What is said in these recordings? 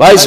22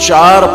4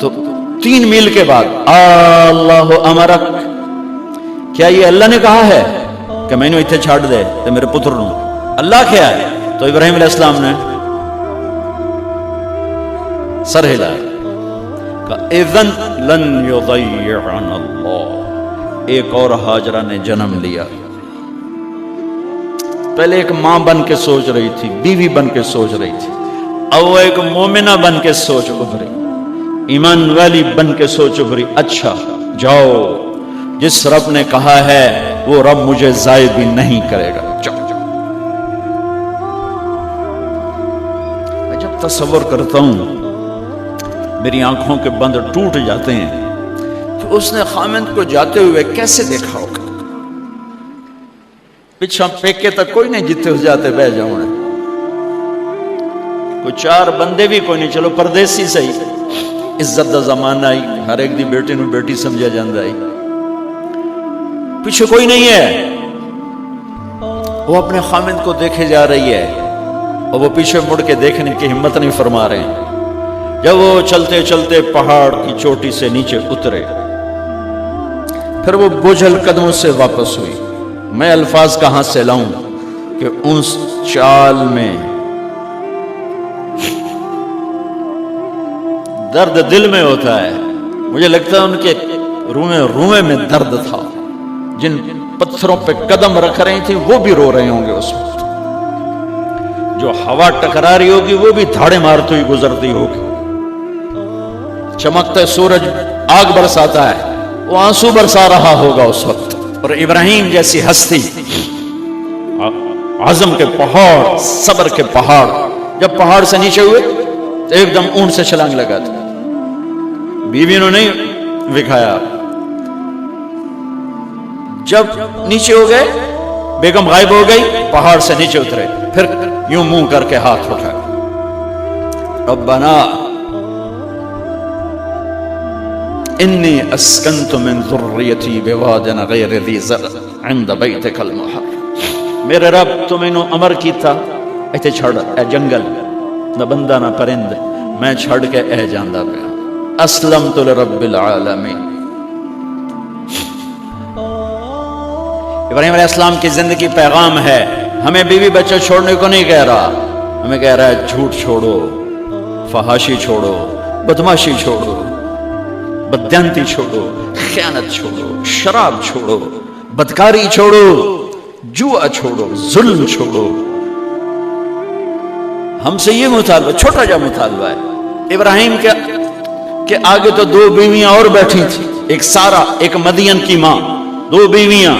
تو 3 میل کے بعد اللہ امرک، کیا یہ اللہ نے کہا ہے کہ میں نے اتنے چھاڑ دے تو میرے پتر نو؟ اللہ کیا ہے؟ تو ابراہیم علیہ السلام نے سر ہلایا، کہا اذن لن یضیعنا اللہ۔ ایک اور ہاجرہ نے جنم لیا۔ پہلے ایک ماں بن کے سوچ رہی تھی، بیوی بن کے سوچ رہی تھی، اب وہ ایک مومنہ بن کے سوچ ابھری، ایمان والی بن کے سوچ ابھری، اچھا جاؤ، جس رب نے کہا ہے وہ رب مجھے ضائع بھی نہیں کرے گا، جاؤ جاؤ۔ میں جب تصور کرتا ہوں میری آنکھوں کے بند ٹوٹ جاتے ہیں کہ اس نے خامند کو جاتے ہوئے کیسے دیکھا ہوگا۔ پچھا پیکے تک کوئی نہیں جتے ہو جاتے بہ جاؤں، کوئی 4 بندے بھی کوئی نہیں، چلو پردیسی صحیح، عزت دا زمانہ آئی، ہر ایک دی بیٹی نو بیٹی سمجھا جاندہ آئی، پیچھے کوئی نہیں ہے، وہ اپنے خامند کو دیکھے جا رہی ہے اور وہ پیچھے مڑ کے دیکھنے کی ہمت نہیں فرما رہے ہیں۔ جب وہ چلتے چلتے پہاڑ کی چوٹی سے نیچے اترے، پھر وہ بوجھل قدموں سے واپس ہوئی۔ میں الفاظ کہاں سے لاؤں کہ اس چال میں درد دل میں ہوتا ہے۔ مجھے لگتا ہے ان کے روئے میں درد تھا، جن پتھروں پہ قدم رکھ رہی تھی وہ بھی رو رہے ہوں گے اس وقت، جو ہوا ٹکرا رہی ہوگی وہ بھی دھاڑے مارتی ہوئی گزرتی ہوگی، چمکتے سورج آگ برساتا ہے وہ آنسو برسا رہا ہوگا اس وقت۔ اور ابراہیم جیسی ہستی، عزم کے پہاڑ، صبر کے پہاڑ، جب پہاڑ سے نیچے ہوئے تو ایک دم اونٹ سے چھلانگ لگا تھا، بیوی نے نہیں دکھایا۔ جب نیچے ہو گئے، بیگم غائب ہو گئی، پہاڑ سے نیچے اترے، پھر یوں منہ کر کے ہاتھ اٹھائے، ربنا انی اسکنت من ذریتی بواد غیر ذی زرع عند بیتک المحرم۔ میرے رب تو میں نے امر کیتا ایتھے چھڑ، اے جنگل نہ بندہ نہ پرند، میں چھڑ کے اے جاندہ پیا، اسلمت لرب العالمین۔ ابراہیم علیہ السلام کی زندگی پیغام ہے، ہمیں بیوی بچے چھوڑنے کو نہیں کہہ رہا، ہمیں کہہ رہا ہے جھوٹ چھوڑو، فحاشی چھوڑو، بدماشی چھوڑو، بددیانتی چھوڑو، خیانت چھوڑو، شراب چھوڑو، بدکاری چھوڑو، جوا چھوڑو، ظلم چھوڑو۔ ہم سے یہ مطالبہ، چھوٹا جا مطالبہ ہے۔ ابراہیم کے آگے تو 2 بیویاں اور بیٹھی تھی، ایک سارا، ایک مدین کی ماں، 2 بیویاں،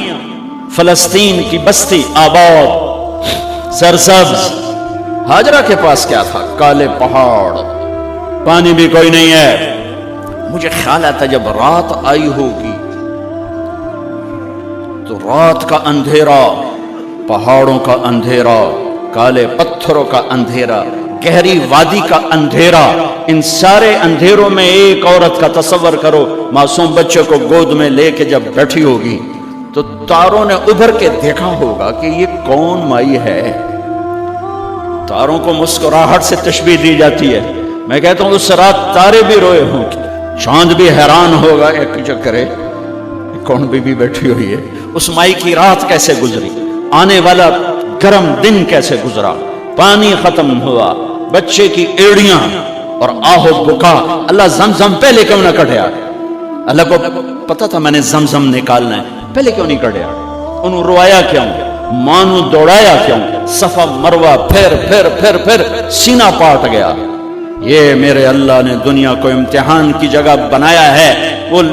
فلسطین کی بستی آباد سرسبز۔ ہاجرہ کے پاس کیا تھا؟ کالے پہاڑ، پانی بھی کوئی نہیں ہے۔ مجھے خیال آتا جب رات آئی ہوگی تو رات کا اندھیرا، پہاڑوں کا اندھیرا، کالے پتھروں کا اندھیرا، گہری وادی کا اندھیرا، ان سارے اندھیروں میں ایک عورت کا تصور کرو، معصوم بچے کو گود میں لے کے جب بیٹھی ہوگی تو تاروں نے ابھر کے دیکھا ہوگا کہ یہ کون مائی ہے۔ تاروں کو مسکراہٹ سے تشبیہ دی جاتی ہے، میں کہتا ہوں اس رات تارے بھی روئے ہوں گے، چاند بھی حیران ہوگا، ایک چکرے کون بی بی بیٹھی ہوئی ہے، اس مائی کی رات کیسے گزری، آنے والا گرم دن کیسے گزرا، پانی ختم ہوا، بچے کی ایڑیاں اور آہو بکا۔ اللہ زمزم پہلے کیوں نہ کٹیا؟ اللہ کو پتا تھا میں نے زمزم نکالنا ہے، پہلے کیوں نہیں کٹیا؟ انہوں روایا کیوں؟ مانو دوڑایا کیوں؟ صفا مروہ پھر سینہ پاٹ گیا۔ یہ میرے اللہ نے دنیا کو امتحان کی جگہ بنایا ہے۔ قل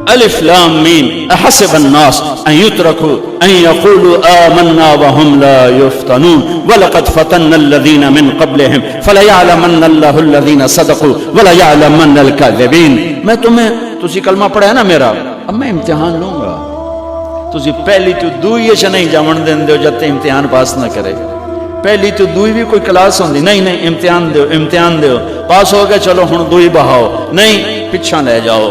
الف لام میم احسب الناس ان يتركوا ان يقولوا آمنا وهم لا يفتنون ولقد فتنا الذين من قبلهم فليعلمن الله الذين صدقوا وليعلمن الكاذبين۔ میں تمہیں، تسی کلمہ پڑھا ہے نا میرا، اب میں امتحان لوں گا، تسی پہلی تو دوئی چ نہیں جاون دین دیو جب تے امتحان پاس نہ کرے۔ پہلی تو دوئی بھی کوئی کلاس ہوندی نہیں، امتحان دیو، پاس ہو گئے چلو ہن دوئی بہاؤ، نہیں پیچھا لے جاؤ۔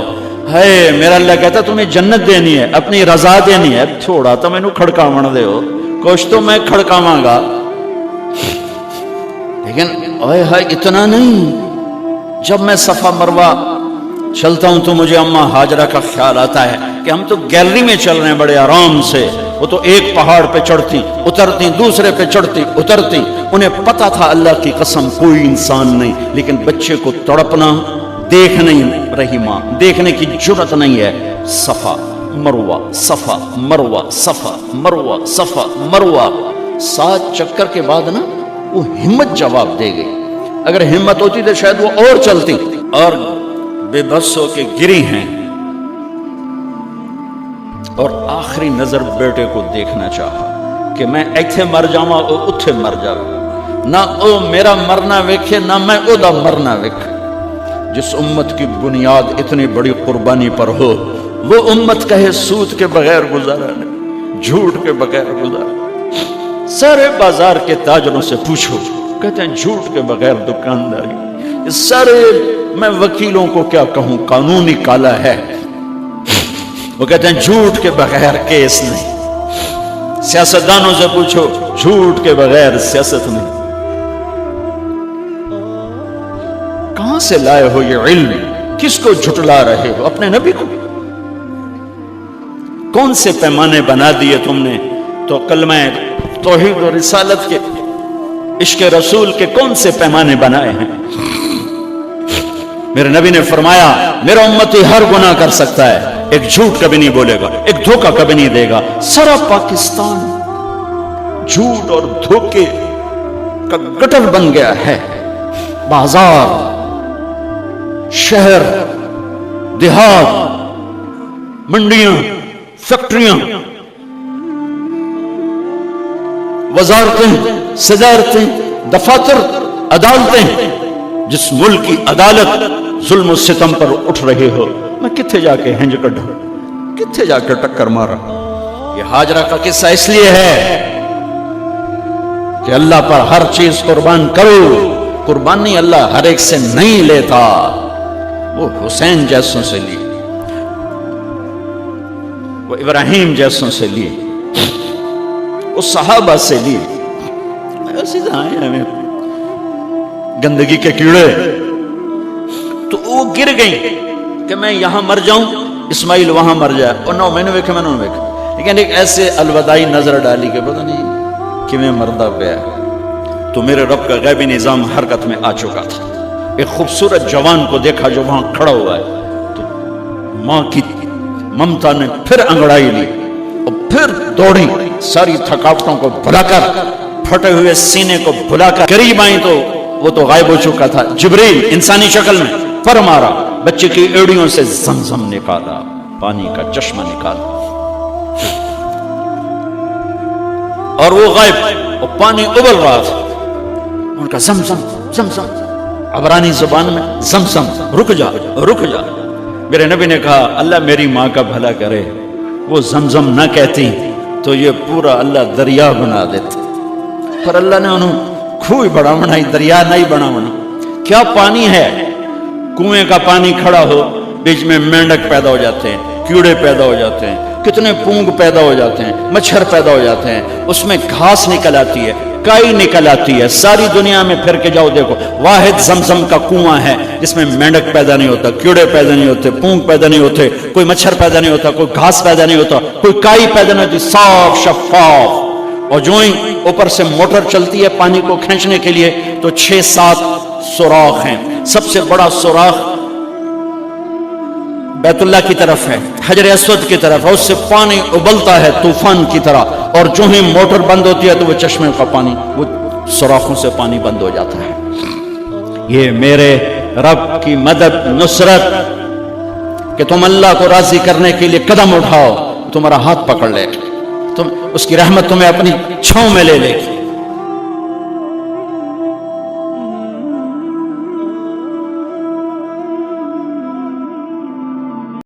ہے میرا اللہ کہتا تمہیں جنت دینی ہے، اپنی رضا دینی ہے، تھوڑا تو میں نو کھڑکاون دیو، کچھ تو میں کھڑکاواں گا، لیکن اوئے ہائے اتنا نہیں۔ جب میں صفا مروہ چلتا ہوں تو مجھے اما ہاجرہ کا خیال آتا ہے کہ ہم تو گیلری میں چل رہے ہیں بڑے آرام سے، وہ تو ایک پہاڑ پہ چڑھتی اترتی، دوسرے پہ چڑھتی اترتی، انہیں پتا تھا اللہ کی قسم کوئی انسان نہیں، لیکن بچے کو تڑپنا دیکھ نہیں رہی ماں، دیکھنے کی جرت نہیں ہے۔ صفا مروہ صفا مروہ صفا مروہ صفا مروہ، 7 چکر کے بعد نا وہ ہمت جواب دے گئی، اگر ہمت ہوتی تو شاید وہ اور چلتی، اور بے بس ہو کے گری ہیں، اور آخری نظر بیٹے کو دیکھنا چاہا کہ میں ایتھے مر جاواں او اتھے مر جاواں، نہ او میرا مرنا ویکھے نہ میں او دا مرنا ویکھے۔ جس امت کی بنیاد اتنی بڑی قربانی پر ہو، وہ امت کہے سود کے بغیر گزارا نہیں، جھوٹ کے بغیر گزارا۔ سارے بازار کے تاجروں سے پوچھو، کہتے ہیں جھوٹ کے بغیر دکانداری۔ سارے میں وکیلوں کو کیا کہوں، قانون ہی کالا ہے، وہ کہتے ہیں جھوٹ کے بغیر کیس نہیں۔ سیاستدانوں سے پوچھو، جھوٹ کے بغیر سیاست نہیں۔ کہاں سے لائے ہو یہ علم؟ کس کو جھٹلا رہے ہو؟ اپنے نبی کو؟ کون سے پیمانے بنا دیے تم نے؟ تو کلمہ توحید و رسالت کے، عشق رسول کے کون سے پیمانے بنائے ہیں؟ میرے نبی نے فرمایا میرا امتی ہر گناہ کر سکتا ہے، ایک جھوٹ کبھی نہیں بولے گا، ایک دھوکہ کبھی نہیں دے گا۔ سارا پاکستان جھوٹ اور دھوکے کا گٹر بن گیا ہے۔ بازار، شہر، دیہات، منڈیاں، فیکٹریاں، وزارتیں، صدارتیں، دفاتر، عدالتیں، جس ملک کی عدالت ظلم و ستم پر اٹھ رہے ہو، میں کتھے جا کے ہنج کڈھا، کتھے جا کے ٹکر مارا؟ یہ ہاجرہ کا قصہ اس لیے ہے کہ اللہ پر ہر چیز قربان کرو۔ قربانی اللہ ہر ایک سے نہیں لیتا، وہ حسین جیسوں سے لی، وہ ابراہیم جیسوں سے لی، وہ صحابہ سے لی۔ ایسی ہمیں گندگی کے کیڑے، تو وہ گر گئی کہ میں یہاں مر جاؤں، اسماعیل وہاں مر جائے، اور نہ میں نے ویکھا میں نے ویکھا، لیکن ایک ایسے الوداعی نظر ڈالی کہ پتہ نہیں کہ میں مردہ پیا، تو میرے رب کا غیبی نظام حرکت میں آ چکا تھا۔ ایک خوبصورت جوان کو دیکھا جو وہاں کھڑا ہوا ہے، تو ماں کی ممتا نے پھر انگڑائی لی اور پھر دوڑی، ساری تھکاوٹوں کو بھلا کر، پھٹے ہوئے سینے کو بھلا کر قریب آئیں تو وہ تو غائب ہو چکا تھا۔ جبریل انسانی شکل میں پر مارا، بچے کی ایڑیوں سے زمزم نکالا، پانی کا چشمہ نکالا، اور وہ غائب، اور پانی ابل رہا تھا۔ ان کا زمزم زمزم، عبرانی زبان میں زمزم، رک جا رک جا۔ میرے نبی نے کہا اللہ میری ماں کا بھلا کرے، وہ زمزم نہ کہتی تو یہ پورا اللہ دریا بنا دیتا، پر اللہ نے انہوں کھوئی بڑا بنائی، دریا نہیں بنا بنا۔ کیا پانی ہے؟ کنویں کا پانی کھڑا ہو، بیچ میں مینڈک پیدا ہو جاتے ہیں، کیڑے پیدا ہو جاتے ہیں، کتنے پونگ پیدا ہو جاتے ہیں، مچھر پیدا ہو جاتے ہیں، اس میں گھاس نکل آتی ہے، کائی نکل آتی ہے۔ ساری دنیا میں پھر کے جاؤ دیکھو، واحد زمزم کا کنواں ہے جس میں مینڈک پیدا نہیں ہوتا، کیڑے پیدا نہیں ہوتے، پونگ پیدا نہیں ہوتے، کوئی مچھر پیدا نہیں ہوتا، کوئی گھاس پیدا نہیں ہوتا، کوئی کائی پیدا نہیں ہوتی، صاف شفاف۔ اور جو ہی اوپر سے موٹر چلتی ہے پانی کو کھینچنے کے لیے تو 6-7 سوراخ ہیں۔ سب سے بڑا سوراخ بیت اللہ کی طرف ہے، حجر اسود کی طرف ہے، اس سے پانی ابلتا ہے طوفان کی طرح، اور جو ہی موٹر بند ہوتی ہے تو وہ چشمے کا پانی، وہ سوراخوں سے پانی بند ہو جاتا ہے۔ یہ میرے رب کی مدد، نصرت، کہ تم اللہ کو راضی کرنے کے لیے قدم اٹھاؤ، تمہارا ہاتھ پکڑ لے، تم اس کی رحمت تمہیں اپنی چھاؤں میں لے لے گی۔